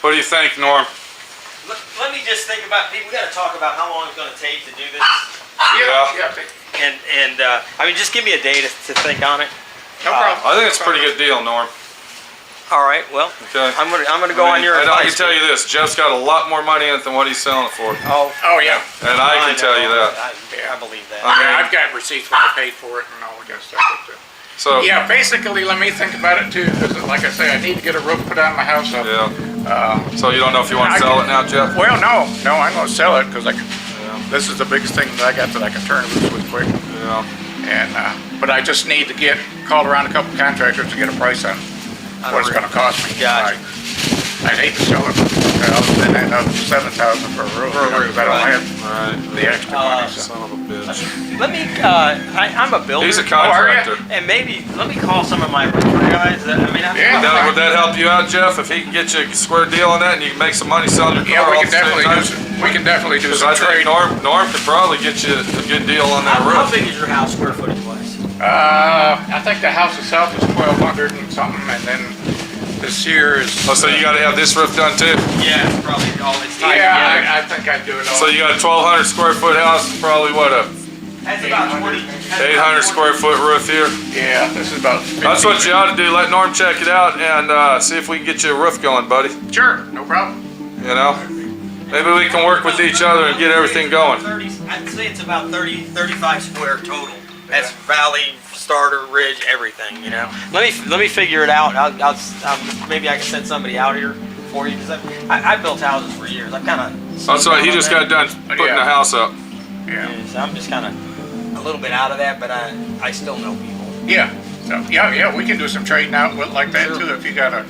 What do you think, Norm? Let me just think about. We got to talk about how long it's going to take to do this. Yeah. And I mean, just give me a day to think on it. No problem. I think it's a pretty good deal, Norm. All right. Well, okay. I'm gonna go on your advice. I can tell you this: Jeff's got a lot more money in it than what he's selling it for. Oh yeah. And I can tell you that. I believe that. I mean, I've got receipts when I paid for it and all that kind of stuff. So yeah, basically, let me think about it too. Because, like I say, I need to get a roof put on my house. So, so you don't know if you want to sell it now, Jeff? Well, no, I'm going to sell it because this is the biggest thing that I got that I can turn loose with quick. Yeah. And but I just need to call around a couple contractors to get a price on what it's going to cost me. Gotcha. I'd hate to sell it then end up $7,000 for a roof. Because I don't have the extra money. Son of a bitch. Let me. I'm a builder. He's a contractor. And maybe let me call some of my roofer guys. I mean, Would that help you out, Jeff? If he can get you a square deal on that, and you can make some money selling your car? Yeah, we can definitely do some trade. Norm could probably get you a good deal on that roof. How big is your house square footage wise? I think the house itself is 1,200 and something, and then this year is. Oh, so you got to have this roof done too? Yeah, probably all this time. Yeah, I think I'd do it all. So you got a 1,200 square foot house, probably what, a That's about 20. 800 square foot roof here? Yeah, this is about 50. That's what you ought to do. Let Norm check it out and see if we can get you a roof going, buddy. Sure, no problem. You know? Maybe we can work with each other and get everything going. I'd say it's about 35 square total. That's valley, starter, ridge, everything. You know. Let me figure it out. Maybe I can send somebody out here for you because I built houses for years. I'm kind of. That's right. He just got done putting the house up. Yeah. So I'm just kind of a little bit out of that, but I still know people. Yeah. So yeah, we can do some trading out with like that too if you got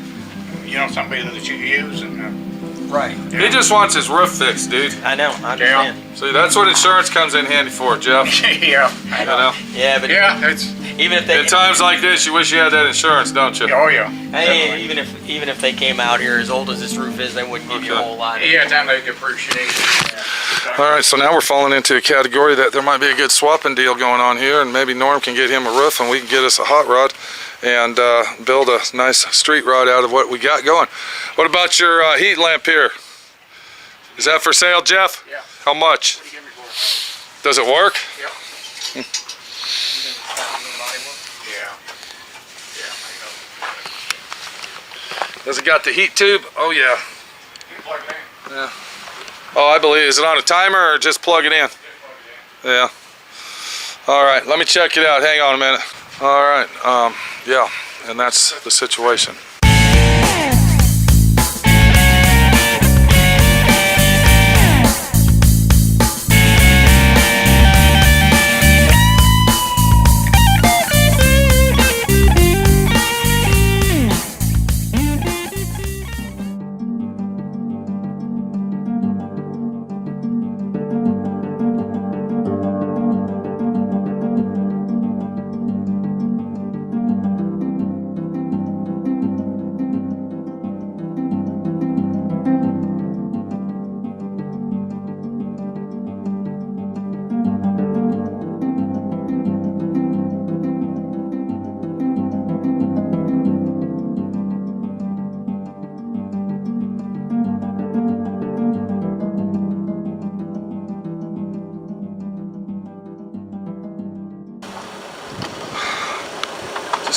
somebody that you use and. Right. He just wants his roof fixed, dude. I know. I understand. See, that's what insurance comes in handy for, Jeff. Yeah. I know. Yeah, but it's even if they in times like this, you wish you had that insurance, don't you? Oh yeah. Hey, even if they came out here as old as this roof is, they wouldn't give you a whole lot. Yeah, then they appreciate it. Yeah. All right, so now we're falling into a category that there might be a good swapping deal going on here, and maybe Norm can get him a roof, and we can get us a hot rod and build a nice street rod out of what we got going. What about your heat lamp here? Is that for sale, Jeff? Yeah. How much? Does it work? Yep. Does it got the heat tube? Oh yeah. Yeah. Oh, I believe. Is it on a timer or just plug it in? Yeah. All right. Let me check it out. Hang on a minute. All right. Yeah. And that's the situation.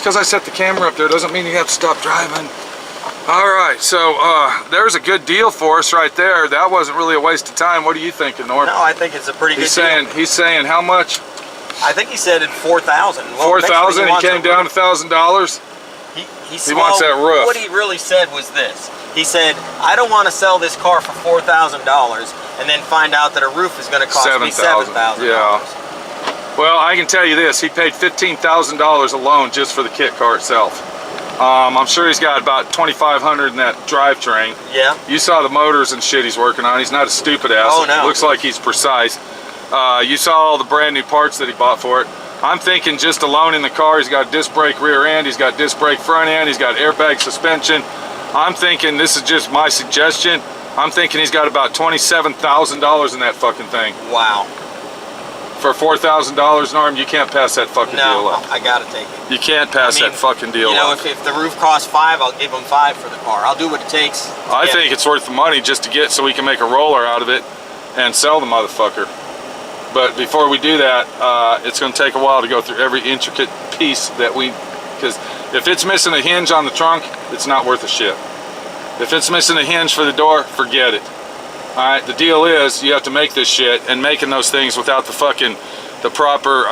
Because I set the camera up there doesn't mean you have to stop driving. All right, so there's a good deal for us right there. That wasn't really a waste of time. What are you thinking, Norm? No, I think it's a pretty good deal. He's saying how much? I think he said at $4,000. Well, 4,000. He came down to $1,000. He wants that roof. What he really said was this. He said, "I don't want to sell this car for $4,000 and then find out that a roof is going to cost me $7,000." Yeah. Well, I can tell you this, he paid $15,000 alone just for the kit car itself. I'm sure he's got about $2,500 in that drivetrain. Yeah. You saw the motors and shit he's working on. He's not a stupid ass. Oh, no. Looks like he's precise. You saw all the brand new parts that he bought for it. I'm thinking just alone in the car, he's got disc brake rear end, he's got disc brake front end, he's got airbag suspension. I'm thinking, this is just my suggestion, I'm thinking he's got about $27,000 in that fucking thing. Wow. For $4,000, Norm, you can't pass that fucking deal No, up. I gotta take it. You can't pass that fucking deal You know, up. if the roof costs $5, I'll give them $5 for the car. I'll do what it takes. I think it's worth the money just to get so we can make a roller out of it and sell the motherfucker. But before we do that, it's going to take a while to go through every intricate piece that because if it's missing a hinge on the trunk, it's not worth a shit. If it's missing a hinge for the door, forget it. Alright, the deal is you have to make this shit, and making those things without the proper,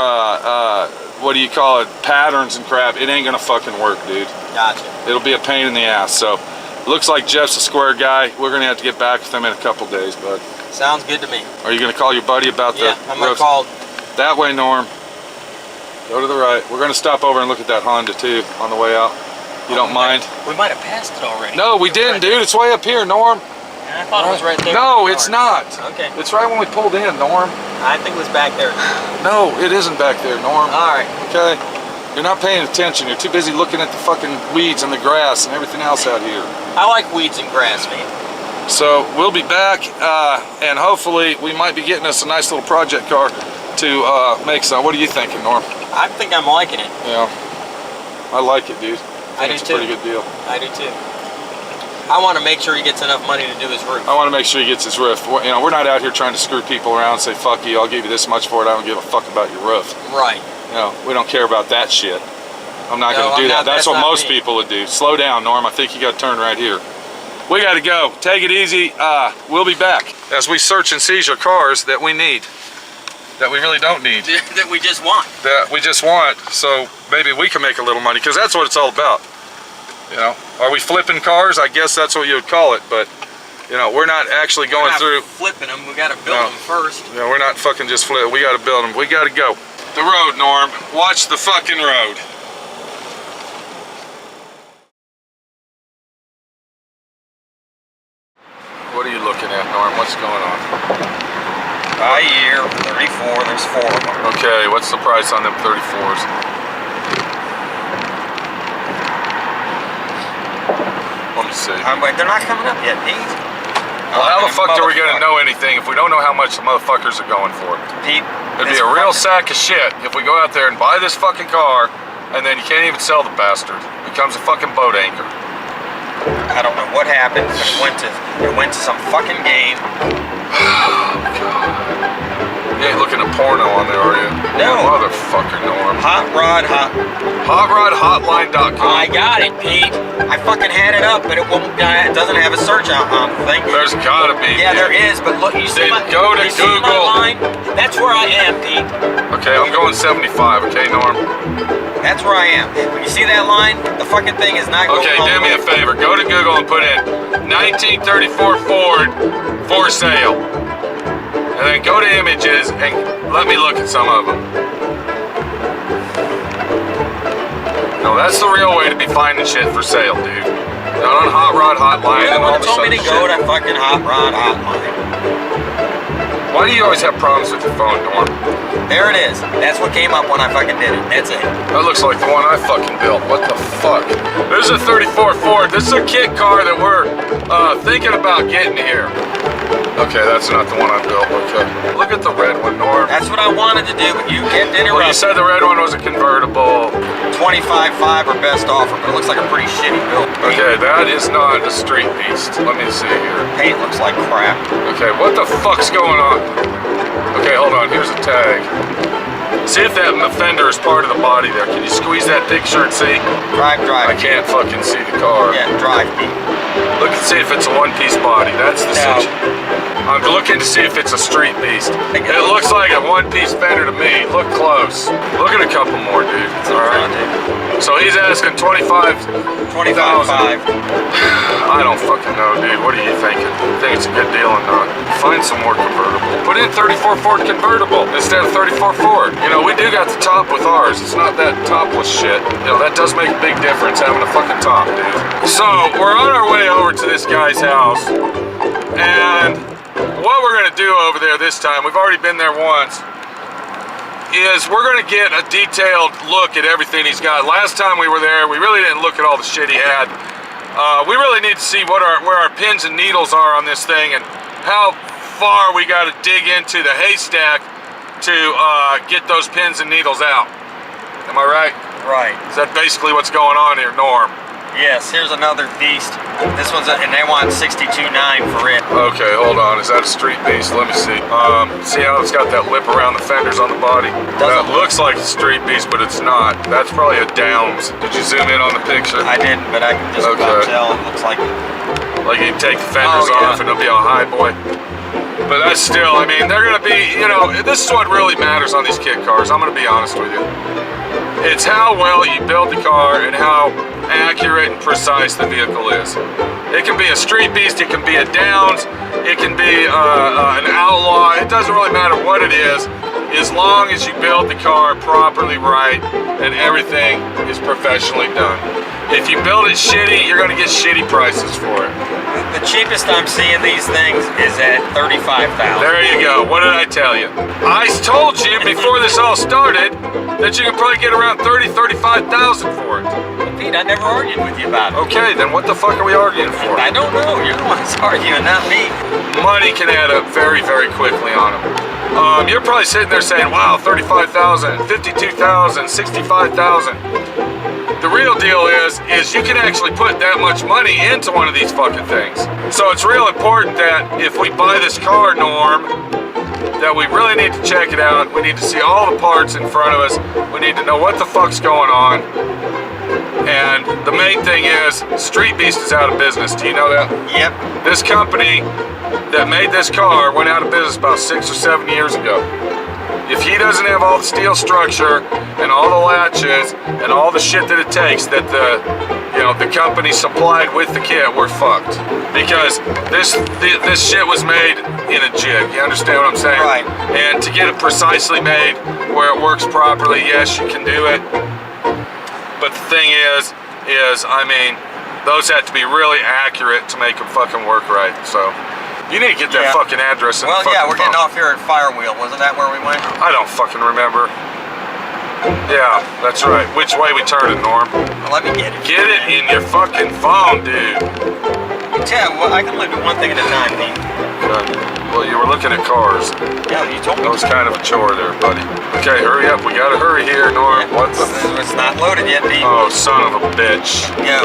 what do you call it, patterns and crap, it ain't gonna fucking work, dude. Gotcha. It'll be a pain in the ass. So, looks like Jeff's a square guy. We're gonna have to get back with him in a couple days, bud. Sounds good to me. Are you gonna call your buddy about the I'm gonna roast? call. That way, Norm. Go to the right. We're gonna stop over and look at that Honda too on the way out. You don't mind? We might have passed it already. No, we didn't, dude. It's way up here, Norm. I thought it was right there. No, it's not. Okay. It's right when we pulled in, Norm. I think it was back there. No, it isn't back there, Norm. All right. Okay? You're not paying attention. You're too busy looking at the fucking weeds and the grass and everything else out here. I like weeds and grass, man. So we'll be back, and hopefully we might be getting us a nice little project car to make some. What are you thinking, Norm? I think I'm liking it. Yeah, I like it, dude. I do It's a too. pretty good deal. I do too. I want to make sure he gets enough money to do his roof. I want to make sure he gets his roof. You know, we're not out here trying to screw people around and say, fuck you, I'll give you this much for it. I don't give a fuck about your roof. Right. You know, we don't care about that shit. I'm not going to do that. That's what most people would do. Slow down, Norm. I think you got to turn right here. We got to go. Take it easy. We'll be back as we search and seizure cars that we need, that we really don't need, That we just want. that we just want, so maybe we can make a little money, because that's what it's all about. You know, are we flipping cars? I guess that's what you would call it, but you know, we're not actually going through flipping them. We got to build them first. You know, we're not fucking just flip. We got to build them. We got to go. The road, Norm. Watch the fucking road. What are you looking at, Norm? What's going on? By year, 34. There's 4 of them. Okay, what's the price on them 34s? Let me see. They're not coming up yet, Pete. Well, how the fuck are we gonna know anything if we don't know how much the motherfuckers are going for? Pete, It'd be a real sack of shit if we go out there and buy this fucking car and then you can't even sell the bastard. It becomes a fucking boat anchor. I don't know what happened, but it went to some fucking game. You ain't looking at porno on there, are you? No. Motherfucker, Norm. Hotrod.com. I got it, Pete. I fucking had it up, but it doesn't have a search on thing. There's gotta be. Yeah, there is, but look, you see Then go to you see my Google. line? That's where I am, Pete. Okay, I'm going 75, okay, Norm? That's where I am. When you see that line, the fucking thing is not going Okay, all do the me way. a favor. Go to Google and put in 1934 Ford for sale. And then go to images and let me look at some of them. No, that's the real way to be finding shit for sale, dude. Not on Hot Rod Hotline You and all would have this told other me to shit. go to fucking Hot Rod Hotline. Why do you always have problems with your phone, Norm? There it is. That's what came up when I fucking did it. That's it. That looks like the one I fucking built. What the fuck? This is a 34 Ford. This is a kit car that we're thinking about getting here. Okay, that's not the one I built. Okay. Look at the red one, Norm. That's what I wanted to do, but you kept Well, you interrupting. said the red one was a convertible. 25.5 or best offer, but it looks like a pretty shitty build. Okay, that is not a street beast. Let me see here. Paint looks like crap. Okay, what the fuck's going on? Okay, hold on. Here's a tag. See if that fender is part of the body there. Can you squeeze that picture and see? Drive. I can't fucking see the car. Yeah, drive, Pete. Look and see if it's a one-piece body. That's the No. situation. I'm looking to see if it's a street beast. It looks like a one-piece fender to me. Look close. Look at a couple more, dude. All right. So he's asking 25.5. I don't fucking know, dude. What are you thinking? Think it's a good deal or not? Find some more convertible. Put in 34 Ford convertible instead of 34 Ford. You know, we do got the top with ours. It's not that topless shit. You know, that does make a big difference having a fucking top, dude. So we're on our way over to this guy's house, and what we're gonna do over there this time, we've already been there once, is we're gonna get a detailed look at everything he's got. Last time we were there, we really didn't look at all the shit he had. We really need to see where our pins and needles are on this thing and how far we gotta dig into the haystack to get those pins and needles out. Am I right? Right. Is that basically what's going on here, Norm? Yes, here's another beast. This one's, and they want 62.9 for it. Okay, hold on. Is that a Street Beast? Let me see. See how it's got that lip around the fenders on the body? That looks like a Street Beast, but it's not. That's probably a Downs. Did you zoom in on the picture? I didn't, but I can just about tell. It looks like you take the fenders off and it'll be a high boy. But that's still, I mean, they're gonna be, you know, this is what really matters on these kit cars. I'm gonna be honest with you. It's how well you build the car and how accurate and precise the vehicle is. It can be a Street Beast, it can be a Downs, it can be an Outlaw. It doesn't really matter what it is, as long as you build the car properly right and everything is professionally done. If you build it shitty, you're gonna get shitty prices for it. the cheapest I'm seeing these things is at $35,000. There you go. What did I tell you? I told you before this all started that you could probably get around $30,000, $35,000 for it. Pete, I never argued with you about it. Okay, then what the fuck are we arguing for? I don't know. You're the one that's arguing, not me. Money can add up very, very quickly on them. You're probably sitting there saying, wow, $35,000, $52,000, $65,000. The real deal is you can actually put that much money into one of these fucking things. So it's real important that if we buy this car, Norm, that we really need to check it out. We need to see all the parts in front of us. We need to know what the fuck's going on. And the main thing is, Streetbeast is out of business. Do you know that? Yep. This company that made this car went out of business about 6 or 7 years ago. If he doesn't have all the steel structure and all the latches and all the shit that it takes that the company supplied with the kit, we're fucked. Because this shit was made in a jig. You understand what I'm saying? Right. And to get it precisely made where it works properly, yes, you can do it. But the thing is, I mean, those have to be really accurate to make them fucking work right. So. You need to get that fucking address in the fucking we're getting phone. off here at Firewheel. Wasn't that where we went? I don't fucking remember. Yeah, that's right. Which way we turning, Norm? Well, let me get it. Get it in your fucking phone, dude. Yeah, well, I can only do one thing at a time, Pete. Okay. Well, you were looking at cars. Yeah, you told me. That was kind of a chore there, buddy. Okay, hurry up. We gotta hurry here, Norm. What the? It's not loaded yet, Pete. Oh, son of a bitch. Go.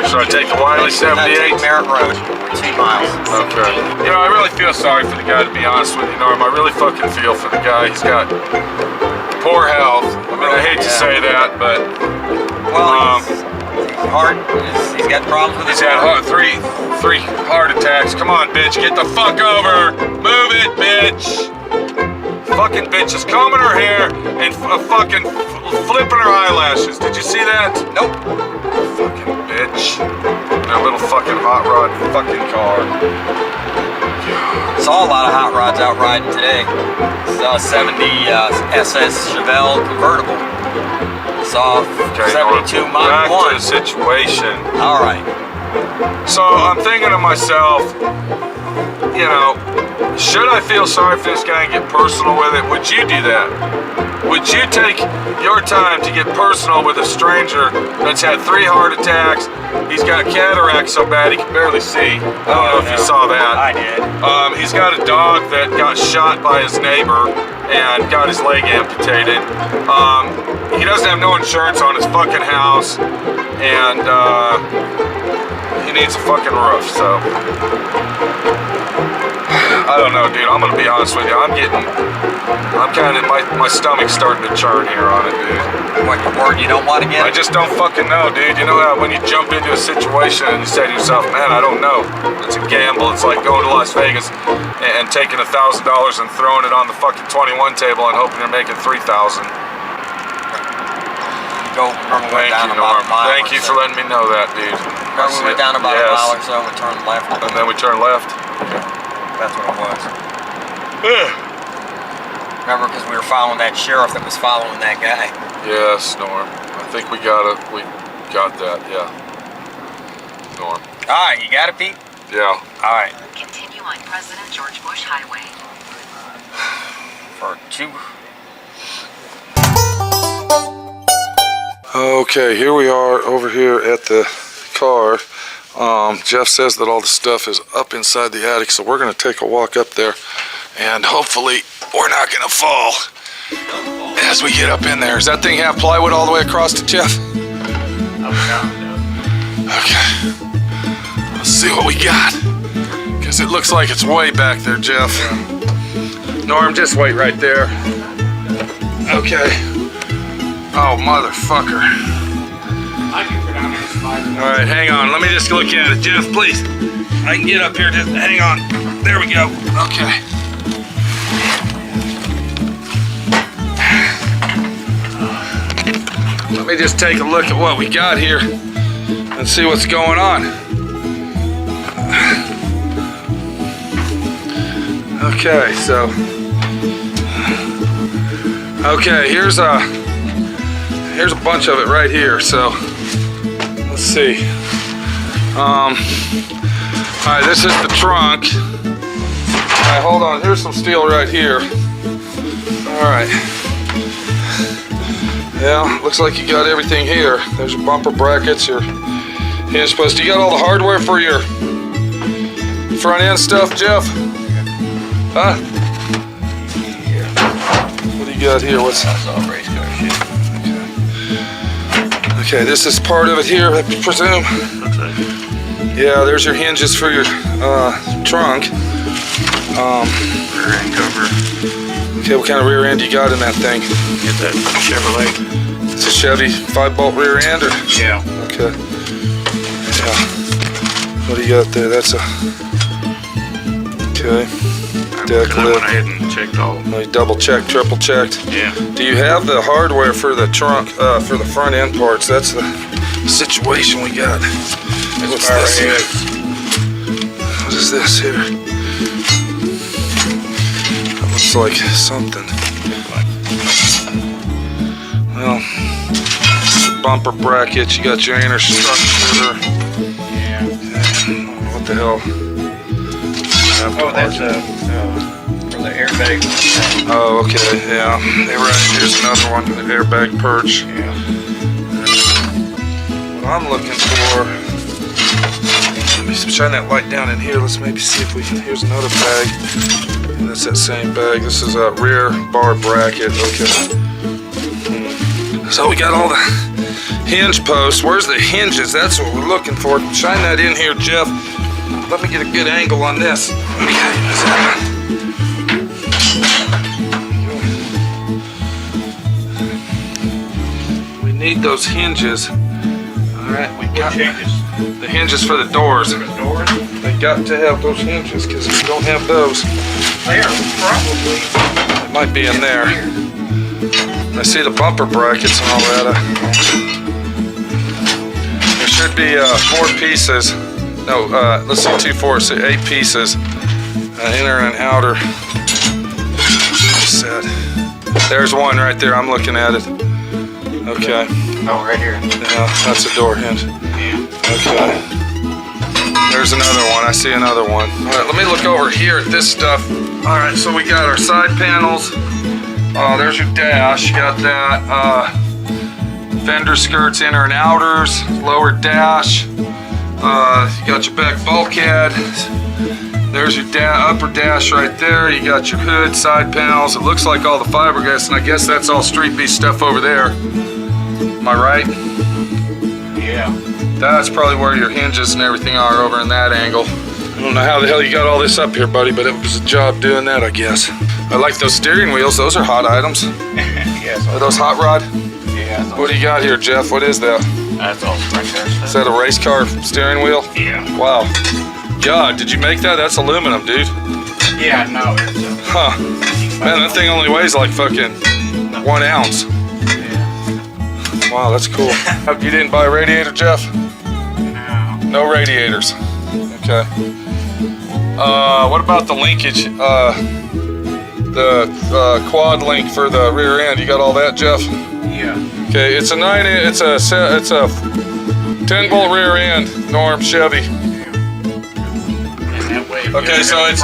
Should I take the Wiley 78? Merritt Road. 2 miles. Okay. You know, I really feel sorry for the guy, to be honest with you, Norm. I really fucking feel for the guy. He's got poor health. I mean, I hate to say that, but... Well, he's got problems with his he's had heart. three heart attacks. Come on, bitch. Get the fuck over. Move it, bitch. Fucking bitch is combing her hair and fucking flipping her eyelashes. Did you see that? Nope. Fucking bitch. Their little fucking hot rod fucking car. Saw a lot of hot rods out riding today. Saw a 70 SS Chevelle convertible. Saw 72 Mach 1. Back to the situation. All right. So I'm thinking to myself, you know, should I feel sorry for this guy and get personal with it? Would you do that? Would you take your time to get personal with a stranger that's had 3 heart attacks? He's got cataracts so bad he can barely see. I don't know if you saw that. I did. He's got a dog that got shot by his neighbor and got his leg amputated. He doesn't have no insurance on his fucking house, and he needs a fucking roof, so. I don't know, dude. I'm gonna be honest with you. I'm kind of, my stomach's starting to churn here on it, dude. What, you're worried you don't want to get I it? just don't fucking know, dude. You know how when you jump into a situation and you say to yourself, man, I don't know. It's a gamble. It's like going to Las Vegas and taking $1,000 and throwing it on the fucking 21 table and hoping you're making 3,000. Thank you, Norm. Thank you for letting me know that, dude. Remember we went down about a mile or so and we turned left. And then we turned left? That's what it was. Remember, because we were following that sheriff that was following that guy. Yes, Norm. I think we got that, yeah. Norm. All right, you got it, Pete? Yeah. All right. Continue on President George Bush Highway. For 2. Okay, here we are over here at the car. Jeff says that all the stuff is up inside the attic, so we're going to take a walk up there And hopefully we're not gonna fall as we get up in there. Does that thing have plywood all the way across to Jeff? Okay. Let's see what we got. Because it looks like it's way back there, Jeff. Norm, just wait right there. Okay. Oh, motherfucker. I can go down there and slide. All right, hang on. Let me just look at it. Jeff, please. I can get up here. Just hang on. There we go. Okay. Let me just take a look at what we got here and see what's going on. Okay, so here's a bunch of it right here. So let's see. All right, this is the trunk. All right, hold on. Here's some steel right here. All right. Yeah, looks like you got everything here. There's your bumper brackets, your hinge post. You got all the hardware for your front end stuff, Jeff? Huh? What do you got here? What's That's all race car shit. okay, this is part of it here, I presume. Looks like it. Yeah, there's your hinges for your trunk. Rear end cover. Okay, what kind of rear end you got in that thing? Get that Chevrolet. It's a Chevy 5-bolt rear end, or? Yeah. Okay. Yeah. What do you got there? That's a... Okay. Deck I went lid. ahead and checked all. No, you double checked, triple checked. Yeah. Do you have the hardware for the trunk, for the front end parts? That's the situation we got. What's this here? What is this here? That looks like something. Well, bumper brackets, you got your inner structure. Yeah. What the hell? Oh, that's for the airbag. Oh, okay, yeah. Hey, right, here's another one, the airbag perch. Yeah. What I'm looking for, let me shine that light down in here. Let's maybe see if we can, here's another bag. And that's that same bag. This is a rear bar bracket, okay. So we got all the hinge posts. Where's the hinges? That's what we're looking for. Shine that in here, Jeff. Let me get a good angle on this. Okay, we need those hinges. All right, we got the hinges for the doors. They got to have those hinges, because if we don't have those, They are probably. it might be in there. I see the bumper brackets and all that. There should be 4 pieces. No, let's see, 2, 4, so 8 pieces. Inner and outer set. There's one right there. I'm looking at it. Okay. Oh, right here. Yeah, that's a door hinge. Yeah. Okay. There's another one. I see another one. All right, let me look over here at this stuff. All right, so we got our side panels. There's your dash. You got that. Fender skirts, inner and outers. Lower dash. You got your back bulkhead. There's your upper dash right there. You got your hood, side panels. It looks like all the fiberglass, and I guess that's all Streetbeast stuff over there. Am I right? Yeah. That's probably where your hinges and everything are, over in that angle. I don't know how the hell you got all this up here, buddy, but it was a job doing that, I guess. I like those steering wheels. Those are hot items. Yes. Are those hot rod? Yeah. What do you got here, Jeff? What is that? That's all sprint car Is stuff. that a race car steering wheel? Yeah. Wow. God, did you make that? That's aluminum, dude. Yeah, no, it's Huh. Man, that thing only weighs like fucking 1 ounce. Yeah. Wow, that's cool. You didn't buy a radiator, Jeff? No. No radiators. Okay. What about the linkage? The quad link for the rear end. You got all that, Jeff? Yeah. Okay, it's a 10-bolt rear end, Norm Chevy. And that way. Okay, so it's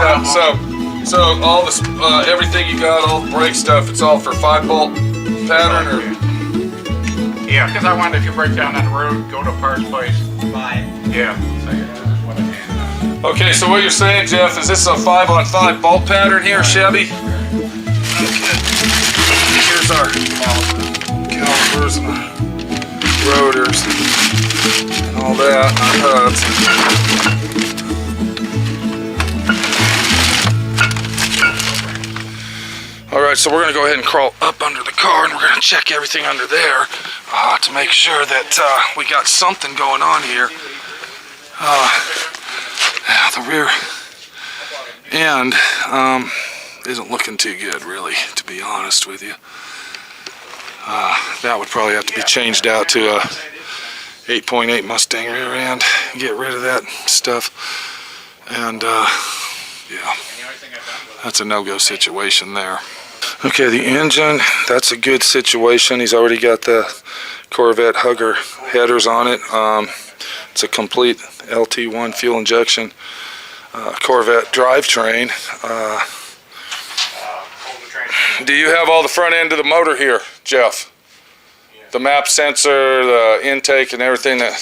so all this everything you got, all the brake stuff, it's all for 5-bolt pattern, or Yeah, because I wanted to break down on the road, go to a parts place. Buy it. Yeah. So yeah, that's what I did. Okay, so what you're saying, Jeff, is this a 5-on-5 bolt pattern here, Chevy? Here's our calipers and our rotors and all that, and our hubs. Alright, so we're going to go ahead and crawl up under the car and we're going to check everything under there to make sure that we got something going on here. The rear end isn't looking too good, really, to be honest with you. That would probably have to be changed out to a 8.8 Mustang rear end. Get rid of that stuff. And yeah, that's a no-go situation there. Okay, the engine, that's a good situation. He's already got the Corvette Hugger headers on it. It's a complete LT1 fuel injection Corvette drivetrain. Do you have all the front end of the motor here, Jeff? The map sensor, the intake, and everything that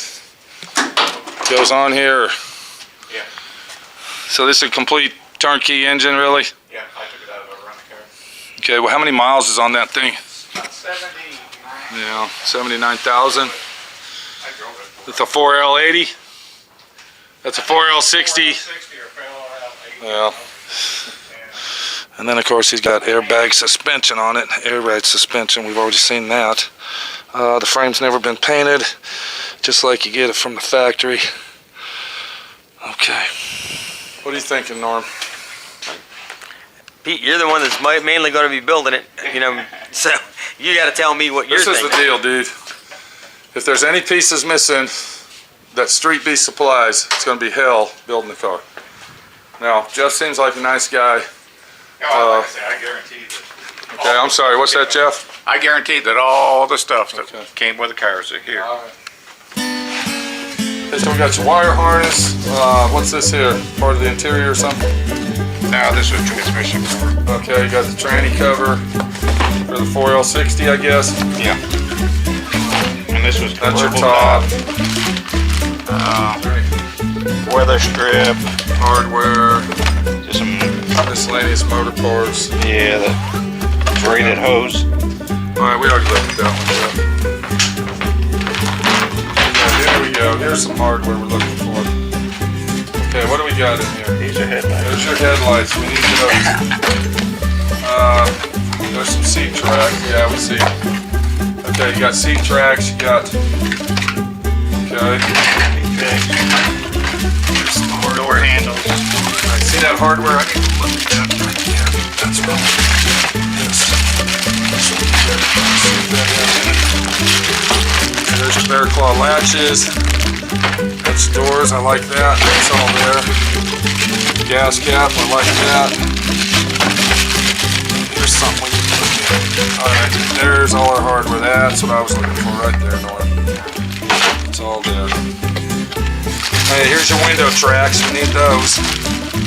goes on here? Yeah. So this is a complete turnkey engine, really? Yeah, I took it out of a running car. Okay, well, how many miles is on that thing? 79. Yeah, 79,000. I drove it. It's a 4L80. That's a 4L60. 60 or FIberglass. Yeah. And then, of course, he's got airbag suspension on it. Airbag suspension, we've already seen that. The frame's never been painted, just like you get it from the factory. Okay. What are you thinking, Norm? Pete, you're the one that's mainly going to be building it, you know, so you got to tell me what you're This is thinking. the deal, dude. If there's any pieces missing that Streetbeasts supplies, it's going to be hell building the car. Now, Jeff seems like a nice guy. Oh, like I say, I guarantee that. Okay, I'm sorry, what's that, Jeff? I guarantee that all the stuff that Okay. came with the cars are here. Okay, so we got your wire harness. What's this here? Part of the interior or something? Now this is transmission cover. Okay, you got the tranny cover for the 4L60, I guess. Yeah. And this was That's your convertible top. weather strip. Hardware, Just some, miscellaneous motor parts. yeah, the braided hose. Alright, we already looked at that one, yeah. Here we go. Here's some hardware we're looking for. Okay, what do we got in here? These are headlights. There's your headlights. We need those. There's some seat tracks. Yeah, we see. Okay, you got seat tracks. You got. Okay. There's some hardware. Door handles. I see that hardware. I need to look at that. Yeah, that's wrong. Yes. Okay, there's your bear claw latches. That's doors. I like that. That's all there. Gas cap. I like that. Here's something we need to look at. All right, there's all our hardware. That's what I was looking for right there, Norm. It's all there. Hey, here's your window tracks. We need those.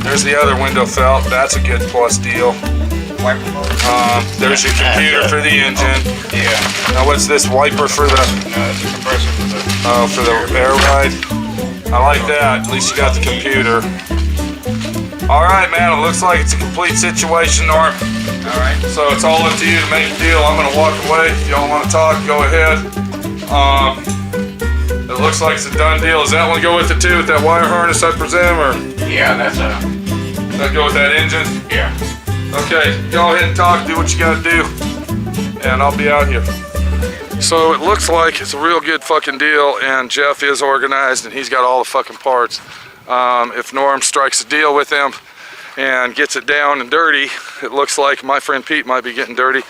There's the other window felt. That's a good plus deal. There's your computer for the engine. Yeah. Now what's this wiper for the? No, it's a compressor For for the. the air ride. I like that. At least you got the computer. All right, man. It looks like it's a complete situation, Norm. All right. So it's all up to you to make a deal. I'm gonna walk away. If y'all want to talk, go ahead. It looks like it's a done deal. Does that one go with it too, with that wire harness, I presume, or Yeah, that's a. does that go with that engine? Yeah. Okay, go ahead and talk, do what you gotta do, and I'll be out here. So it looks like it's a real good fucking deal, and Jeff is organized, and he's got all the fucking parts. If Norm strikes a deal with him and gets it down and dirty, it looks like my friend Pete might be getting dirty.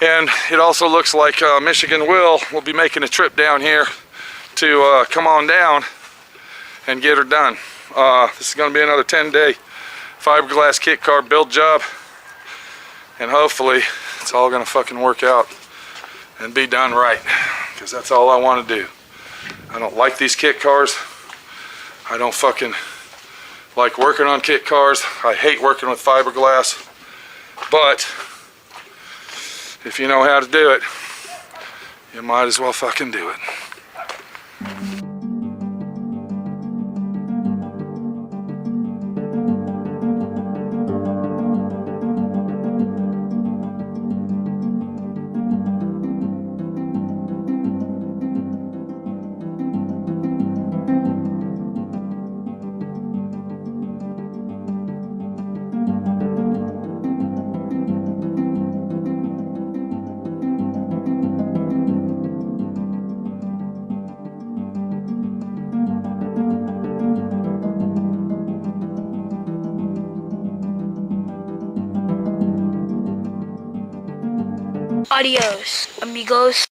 And it also looks like Michigan will be making a trip down here to come on down and get her done. This is going to be another 10-day fiberglass kit car build job, and hopefully it's all going to fucking work out and be done right, because that's all I want to do. I don't like these kit cars. I don't fucking like working on kit cars. I hate working with fiberglass, but if you know how to do it, you might as well fucking do it. Adios, amigos.